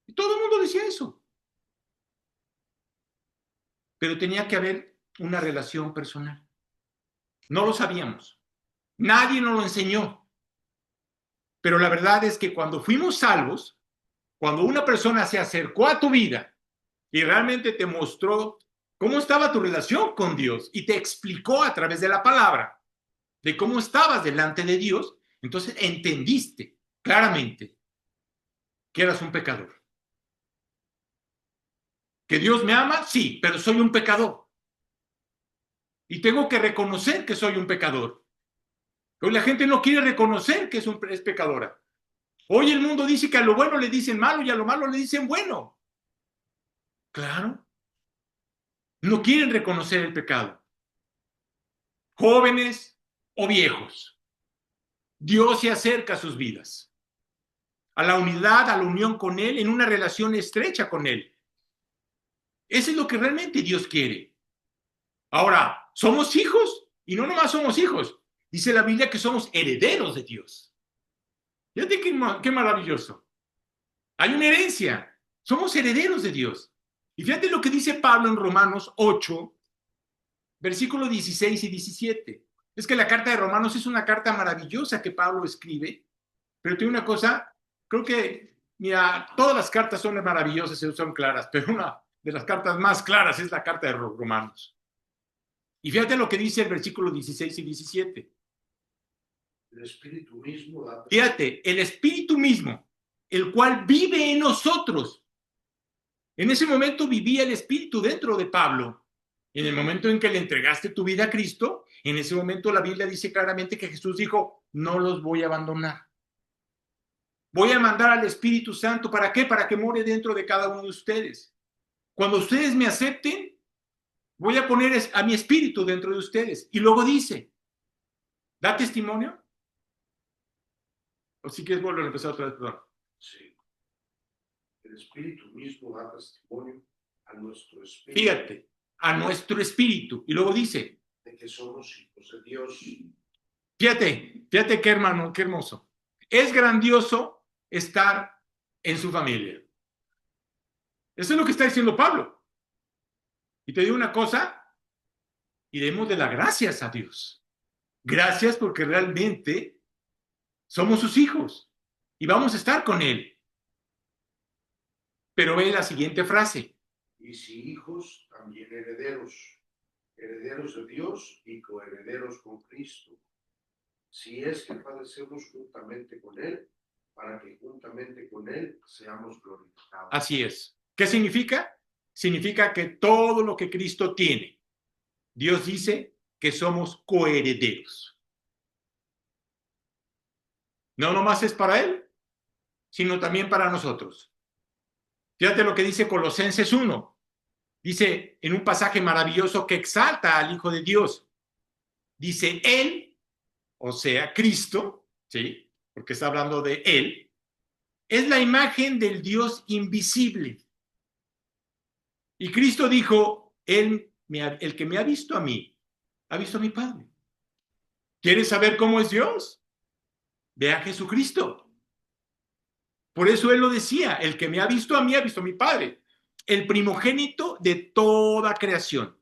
Y todo el mundo decía eso. Pero tenía que haber una relación personal. No lo sabíamos. Nadie nos lo enseñó. Pero la verdad es que cuando fuimos salvos, cuando una persona se acercó a tu vida y realmente te mostró cómo estaba tu relación con Dios y te explicó a través de la palabra de cómo estabas delante de Dios, entonces entendiste claramente que eras un pecador. ¿Que Dios me ama? Sí, pero soy un pecador. Y tengo que reconocer que soy un pecador. Hoy la gente no quiere reconocer que es pecadora. Hoy el mundo dice que a lo bueno le dicen malo y a lo malo le dicen bueno. Claro. No quieren reconocer el pecado. Jóvenes o viejos. Dios se acerca a sus vidas. A la unidad, a la unión con Él, en una relación estrecha con Él. Eso es lo que realmente Dios quiere. Ahora, somos hijos y no nomás somos hijos. Dice la Biblia que somos herederos de Dios. Fíjate qué maravilloso. Hay una herencia. Somos herederos de Dios. Y fíjate lo que dice Pablo en Romanos 8, versículos 16 y 17. Es que la carta de Romanos es una carta maravillosa que Pablo escribe, pero tiene una cosa, creo que, mira, todas las cartas son maravillosas y son claras, pero una de las cartas más claras es la carta de Romanos. Y fíjate lo que dice el versículo 16 y 17. El Espíritu mismo da. Fíjate, el Espíritu mismo, el cual vive en nosotros. En ese momento vivía el Espíritu dentro de Pablo. En el momento en que le entregaste tu vida a Cristo, en ese momento la Biblia dice claramente que Jesús dijo, no los voy a abandonar. Voy a mandar al Espíritu Santo. ¿Para qué? Para que more dentro de cada uno de ustedes. Cuando ustedes me acepten, voy a poner a mi Espíritu dentro de ustedes. Y luego dice, ¿da testimonio? O si quieres volver a empezar otra vez, perdón. Sí. El Espíritu mismo da testimonio a nuestro espíritu. Fíjate, a nuestro espíritu. Y luego dice, de que somos hijos de Dios. Fíjate qué hermano, qué hermoso. Es grandioso estar en su familia. Eso es lo que está diciendo Pablo. Y te digo una cosa, y démosle las gracias a Dios. Gracias porque realmente somos sus hijos y vamos a estar con Él. Pero ve la siguiente frase. Y si hijos, también herederos. Herederos de Dios y coherederos con Cristo. Si es que padecemos juntamente con Él, para que juntamente con Él seamos glorificados. Así es. ¿Qué significa? Significa que todo lo que Cristo tiene, Dios dice que somos coherederos. No nomás es para Él, sino también para nosotros. Fíjate lo que dice Colosenses 1. Dice en un pasaje maravilloso que exalta al Hijo de Dios. Dice Él, o sea, Cristo, ¿sí? Porque está hablando de Él, es la imagen del Dios invisible. Y Cristo dijo, el que me ha visto a mí, ha visto a mi Padre. ¿Quieres saber cómo es Dios? Ve a Jesucristo. Por eso Él lo decía, el que me ha visto a mí, ha visto a mi Padre. El primogénito de toda creación.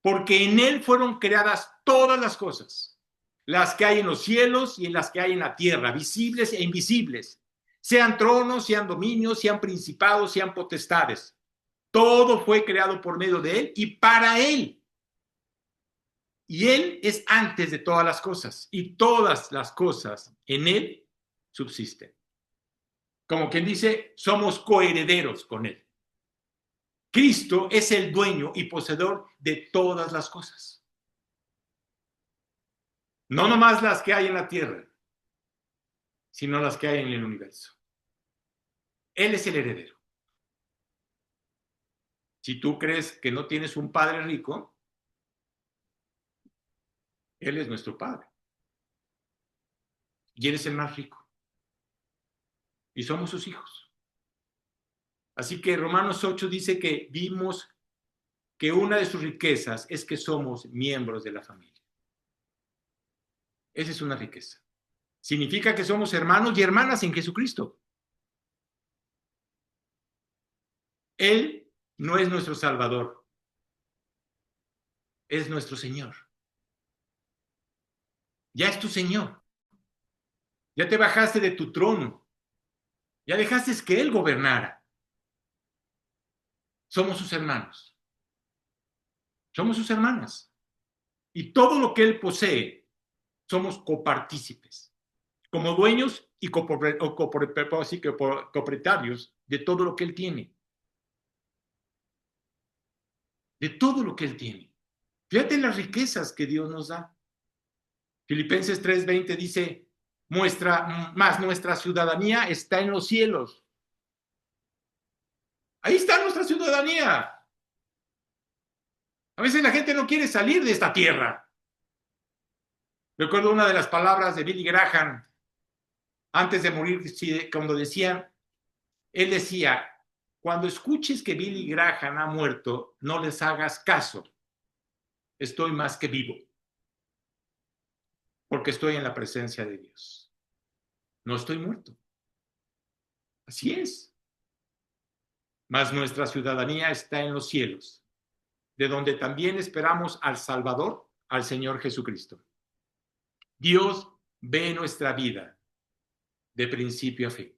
Porque en Él fueron creadas todas las cosas, las que hay en los cielos y en las que hay en la tierra, visibles e invisibles, sean tronos, sean dominios, sean principados, sean potestades. Todo fue creado por medio de Él y para Él. Y Él es antes de todas las cosas, y todas las cosas en Él subsisten. Como quien dice, somos coherederos con Él. Cristo es el dueño y poseedor de todas las cosas. No nomás las que hay en la tierra, sino las que hay en el universo. Él es el heredero. Si tú crees que no tienes un padre rico, Él es nuestro Padre. Y Él es el más rico. Y somos sus hijos. Así que Romanos 8 dice que vimos que una de sus riquezas es que somos miembros de la familia. Esa es una riqueza. Significa que somos hermanos y hermanas en Jesucristo. Él no es nuestro Salvador, es nuestro Señor. Ya es tu Señor. Ya te bajaste de tu trono. Ya dejaste que Él gobernara. Somos sus hermanos. Somos sus hermanas. Y todo lo que Él posee, somos copartícipes. Como dueños y copropietarios de todo lo que Él tiene. De todo lo que Él tiene. Fíjate las riquezas que Dios nos da. Filipenses 3:20 dice, nuestra ciudadanía está en los cielos. Ahí está nuestra ciudadanía. A veces la gente no quiere salir de esta tierra. Recuerdo una de las palabras de Billy Graham antes de morir, cuando decían, él decía, cuando escuches que Billy Graham ha muerto, no les hagas caso. Estoy más que vivo. Porque estoy en la presencia de Dios. No estoy muerto. Así es. Mas nuestra ciudadanía está en los cielos, de donde también esperamos al Salvador, al Señor Jesucristo. Dios ve nuestra vida de principio a fin.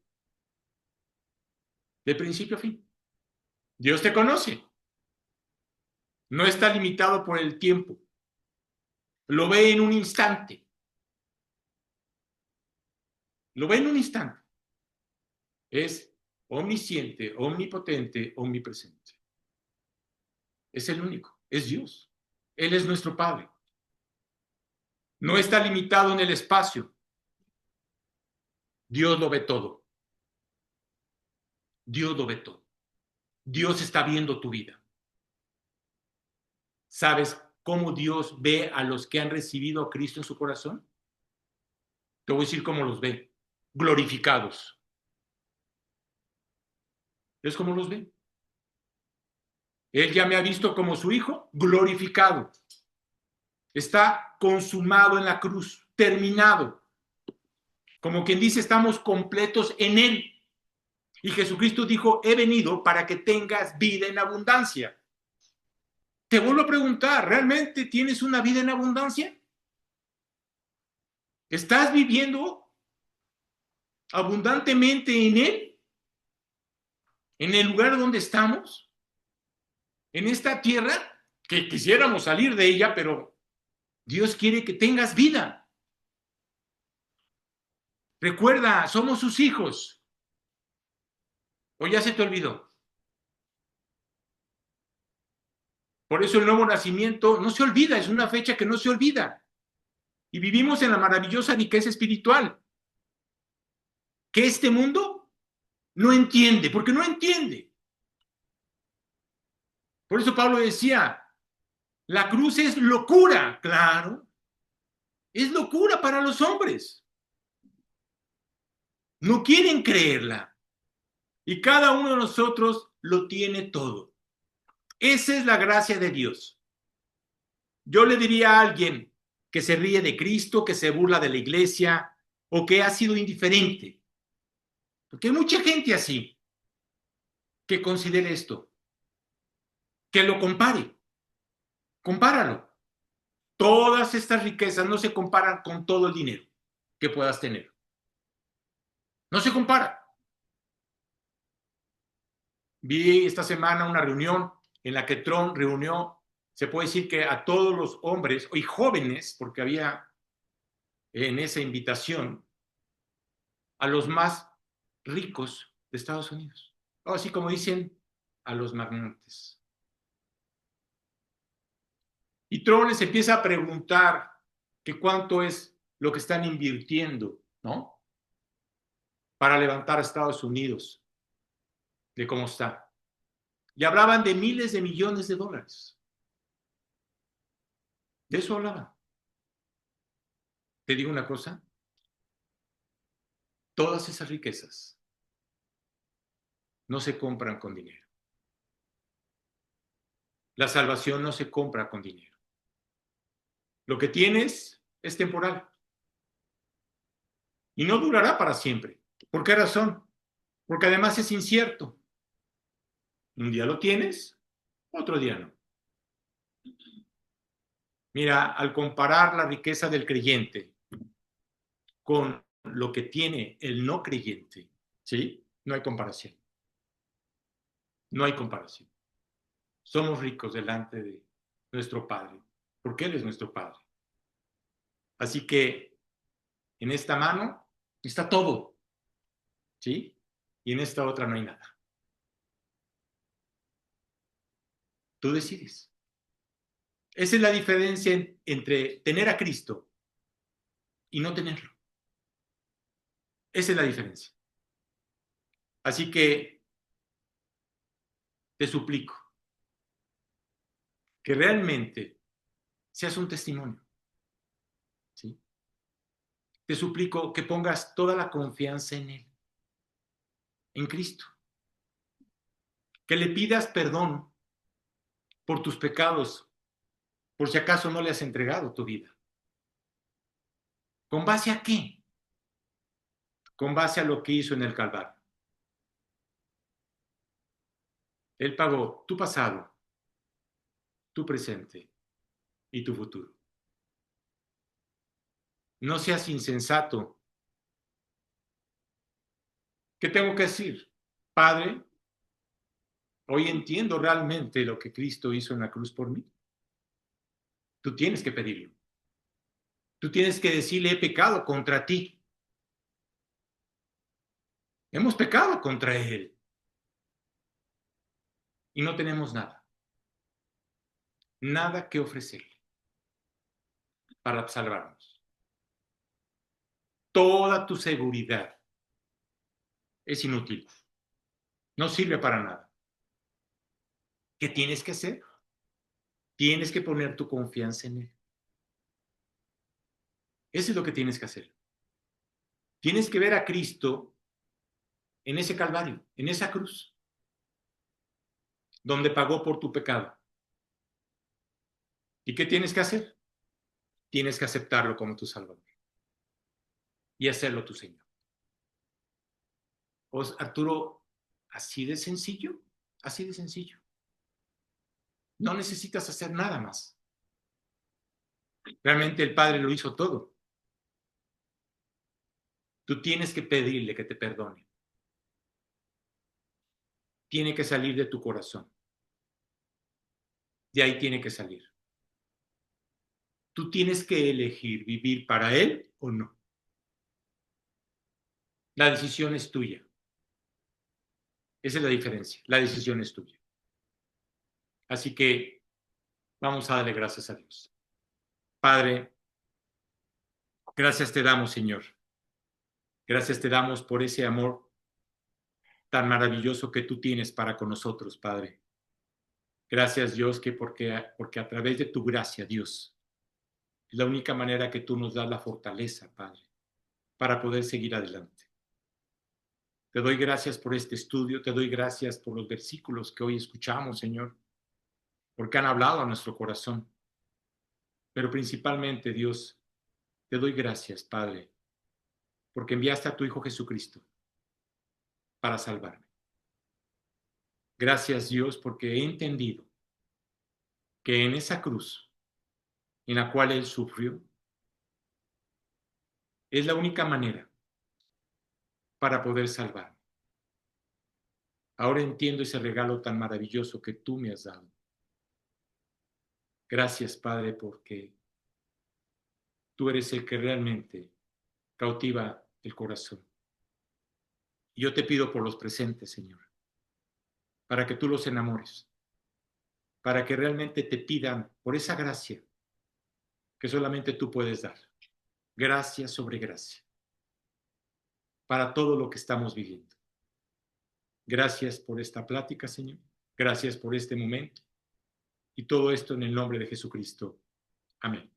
De principio a fin. Dios te conoce. No está limitado por el tiempo. Lo ve en un instante. Lo ve en un instante. Es omnisciente, omnipotente, omnipresente. Es el único. Es Dios. Él es nuestro Padre. No está limitado en el espacio. Dios lo ve todo. Dios lo ve todo. Dios está viendo tu vida. ¿Sabes cómo Dios ve a los que han recibido a Cristo en su corazón? Te voy a decir cómo los ve. Glorificados. ¿Es cómo los ve? Él ya me ha visto como su hijo, glorificado. Está consumado en la cruz, terminado. Como quien dice, estamos completos en Él. Y Jesucristo dijo, he venido para que tengas vida en abundancia. Te vuelvo a preguntar, ¿realmente tienes una vida en abundancia? ¿Estás viviendo abundantemente en Él? ¿En el lugar donde estamos? ¿En esta tierra? Que quisiéramos salir de ella, pero Dios quiere que tengas vida. Recuerda, somos sus hijos. ¿O ya se te olvidó? Por eso el nuevo nacimiento no se olvida, es una fecha que no se olvida. Y vivimos en la maravillosa riqueza espiritual que este mundo no entiende, porque no entiende. Por eso Pablo decía, la cruz es locura, claro. Es locura para los hombres. No quieren creerla. Y cada uno de nosotros lo tiene todo. Esa es la gracia de Dios. Yo le diría a alguien que se ríe de Cristo, que se burla de la iglesia o que ha sido indiferente. Porque hay mucha gente así que considere esto. Que lo compare. Compáralo. Todas estas riquezas no se comparan con todo el dinero que puedas tener. No se compara. Vi esta semana una reunión en la que Trump reunió, se puede decir que a todos los hombres y jóvenes, porque había en esa invitación, a los más ricos de Estados Unidos. O así como dicen, a los magnates. Y Trump les empieza a preguntar que cuánto es lo que están invirtiendo, ¿no? Para levantar a Estados Unidos de cómo está. Y hablaban de miles de millones de dólares. De eso hablaban. Te digo una cosa, todas esas riquezas no se compran con dinero. La salvación no se compra con dinero. Lo que tienes es temporal y no durará para siempre. ¿Por qué razón? Porque además es incierto. Un día lo tienes, otro día no. Mira, al comparar la riqueza del creyente con lo que tiene el no creyente, ¿sí? No hay comparación. No hay comparación. Somos ricos delante de nuestro Padre, porque Él es nuestro Padre. Así que en esta mano está todo, ¿sí? Y en esta otra no hay nada. Tú decides. Esa es la diferencia entre tener a Cristo y no tenerlo. Esa es la diferencia. Así que te suplico que realmente seas un testimonio, ¿sí? Te suplico que pongas toda la confianza en Él, en Cristo. Que le pidas perdón por tus pecados, por si acaso no le has entregado tu vida. ¿Con base a qué? Con base a lo que hizo en el Calvario. Él pagó tu pasado, tu presente y tu futuro. No seas insensato. ¿Qué tengo que decir? Padre, hoy entiendo realmente lo que Cristo hizo en la cruz por mí. Tú tienes que pedirlo. Tú tienes que decirle, he pecado contra ti. Hemos pecado contra Él. Y no tenemos nada. Nada que ofrecerle para salvarnos. Toda tu seguridad es inútil. No sirve para nada. ¿Qué tienes que hacer? Tienes que poner tu confianza en Él. Eso es lo que tienes que hacer. Tienes que ver a Cristo en ese Calvario, en esa cruz, donde pagó por tu pecado. ¿Y qué tienes que hacer? Tienes que aceptarlo como tu Salvador y hacerlo tu Señor. Arturo, así de sencillo, así de sencillo. No necesitas hacer nada más. Realmente el Padre lo hizo todo. Tú tienes que pedirle que te perdone. Tiene que salir de tu corazón. De ahí tiene que salir. Tú tienes que elegir vivir para Él o no. La decisión es tuya. Esa es la diferencia. La decisión es tuya. Así que vamos a darle gracias a Dios. Padre, gracias te damos, Señor. Gracias te damos por ese amor tan maravilloso que tú tienes para con nosotros, Padre. Gracias, Dios, que porque a través de tu gracia, Dios, es la única manera que tú nos das la fortaleza, Padre, para poder seguir adelante. Te doy gracias por este estudio, te doy gracias por los versículos que hoy escuchamos, Señor, porque han hablado a nuestro corazón. Pero principalmente, Dios, te doy gracias, Padre, porque enviaste a tu Hijo Jesucristo para salvarme. Gracias, Dios, porque he entendido que en esa cruz en la cual Él sufrió, es la única manera para poder salvarme. Ahora entiendo ese regalo tan maravilloso que tú me has dado. Gracias, Padre, porque tú eres el que realmente cautiva el corazón. Y yo te pido por los presentes, Señor, para que tú los enamores, para que realmente te pidan por esa gracia que solamente tú puedes dar. Gracia sobre gracia, para todo lo que estamos viviendo. Gracias por esta plática, Señor. Gracias por este momento. Y todo esto en el nombre de Jesucristo. Amén.